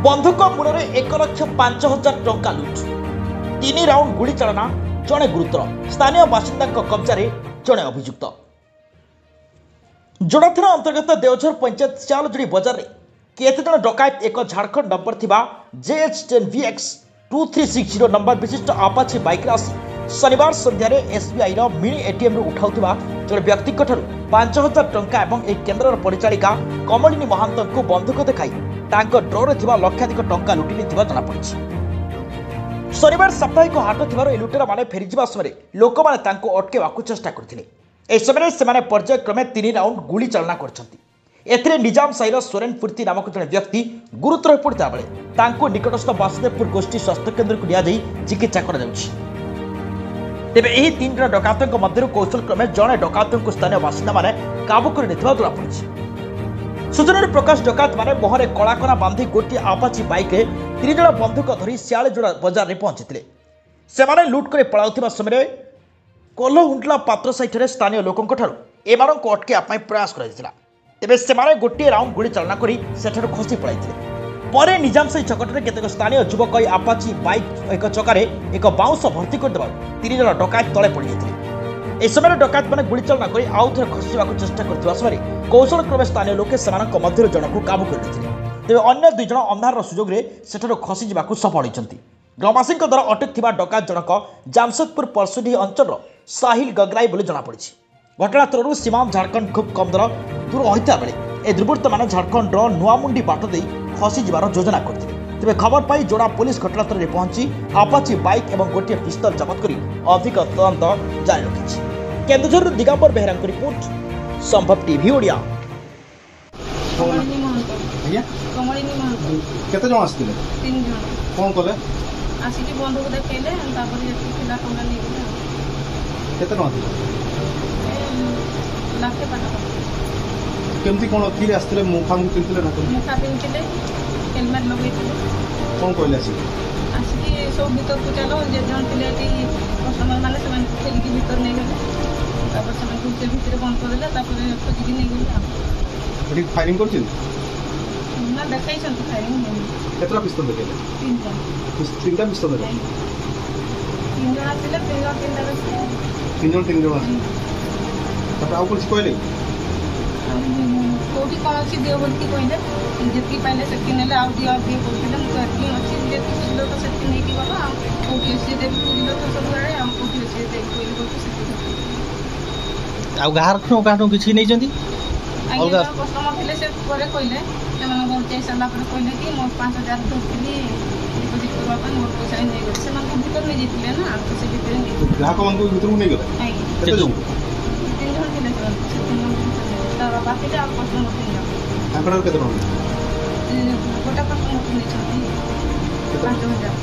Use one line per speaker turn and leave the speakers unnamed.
बंधुक मूल 1,05,000 टंका लुट 3 राउंड गुड़ी चालना जड़े गुरुतर स्थानीय बासिंदा कब्जा जड़े अभियुक्त जोड़ा थाना अंतर्गत देवझर पंचायत चालजोड़ी बजार में केतेजन डकायत एक झारखंड नंबर थिबा JH10VX 2360 नंबर विशिष्ट आपाची बाइक आसी शनिवार संध्यार SBI मिनी ATM उठाउथिबा जड़े व्यक्ति 5,000 टंका एवं एक केन्द्र परिचालिका कमलिनी महांत को बंधुक देखाई ड्रर थिबा लक्षाधिक टंका लुटि निथिबा जना पड़िछि। शनिवार साप्ताहिक हाट थिबार ए लुटेरा माने फेरिजिबा समय लोक माने तांको अटकेबाकू चेष्टा करथिले। ए समय सेमाने पर्यायक्रमे 3 राउंड गुली चालना करछंती। एथिरे निजाम साहिर सोरेन फुर्ती नामक जने व्यक्ति गुरुतर हो पड़ता बेले तांको निकटस्थ वासुदेवपुर गोष्ठी स्वास्थ्य केन्द्र को नियाଯାଇ चिकित्सा करा जाउछि। तेबे एही 3 जन डकायतक मध्यरु कौशल क्रमे जणे डकायतक स्थानीय बासिंदा माने काबू कर नेथिबा जଣା पड़िछि। सूचना प्रकाश डकायत माने मोहरे कलाकना बांधी गोटी आपाची बाइक 3 जन बंधुक धरी सियालजोड़ा बाजार में पहुंचीथिले। सेमाने लुट करे पळाउथिबा समय कोल्हुंटला पात्र साइठरे स्थानीय लोकंक ठारू एमानंको अटकेया पई प्रयास कराइथिला। तेबे सेमाने गोटे राउंड गुड़ी चालना करी सेठारु खसी पळाइथिले। परे निजाम साही चकटरे केतेक स्थानीय युवक आपाची बाइक एक चकारे एक बाउंस भर्ती कर देबा 3 जन डकायत तळे पड़ी जाइथिले। ए समय डकायत माने गुड़ी चालना करी आउ थरे खसिबाकू चेष्टा करथिबा समय कौशल क्रमे स्थानीय लोके सेमानक मध्यरु जनकू काबू करथिले। तेबे अन्य 2 जन अंधार सुजोग रे सेठारु खसी जिबाकू सफल होइछंती। ग्रामवासी द्वारा अटक थिबा डकायत जनक जामशेदपुर परसुडी अंचल साहिल गगराई बोली जना पड़ी। घटनास्थल सीमांत झारखंड खूब कम दूर होता बेले ए दुर्बृत्त माने झारखंड नुआमुंडी बाट दे खसी जिबार योजना करथिले। तेबे खबर पाई जोड़ा पुलिस घटनास्थल में पहुंची आपाची बाइक एवं गोटे पिस्तल जबत करी अधिक तदंत जारी रखिछि। केन्दुझर दिगंबर बेहरा रिपोर्ट संभव टीवी ओडिया।
केते जण आस्थिले?
3 जण।
कोन कले?
आसिकी बंधुक देखैले तापर एति खिला टंगा नै गेले।
केते टंका दिले?
लाखे पाटा।
केमती कोन किरे आस्थिले मुखा मुख पिनथिले ना कोन?
मुखा पिनथिले हेलमेट लगैथिले।
कोन कहले
आसिकी सब भीतर को चलो जे जण थिले कि कस्टमर माने समान खेलिकी भीतर नै गेले। तापर समान कुचे भीतर बंद कर देले तापर खोजिकी नै गेले।
बडी फायरिंग करथिल?
ना देखाई छन फायरिंग नै।
केतरा पिस्तल देले?
3 जण।
3 टा पिस्तल देले?
3 जण आसिले 3 जण
3 जण तापर आउ कुछ कहले?
कोठी कौन अच्छी दियो बोलती कहले जेती पहले सेती नेले आउ दियो बोलथिले मु कहती अच्छी जेती किलो तो सेती नै की बाबा कोठी से दे किलो तो सब रे हम कोठी से दे कोई बोलती सेती
आ गार खनो काटो किछि नै जंती
अलगा कस्टमर थिले से करे कहले से मन बहुत चै सला पर कहले कि मो 5000 दोस्ती डिपॉजिट करबा पर मोर पैसा नै गले से मन भीतर नै जितले ना तो से भीतर नै
ग्राहक मन को भीतर नै गले केते जण?
3 जण थिले तर बाकी टा कस्टमर थिले
ताकर केते टंका?
गोटा कस्टमर थिले 5,000।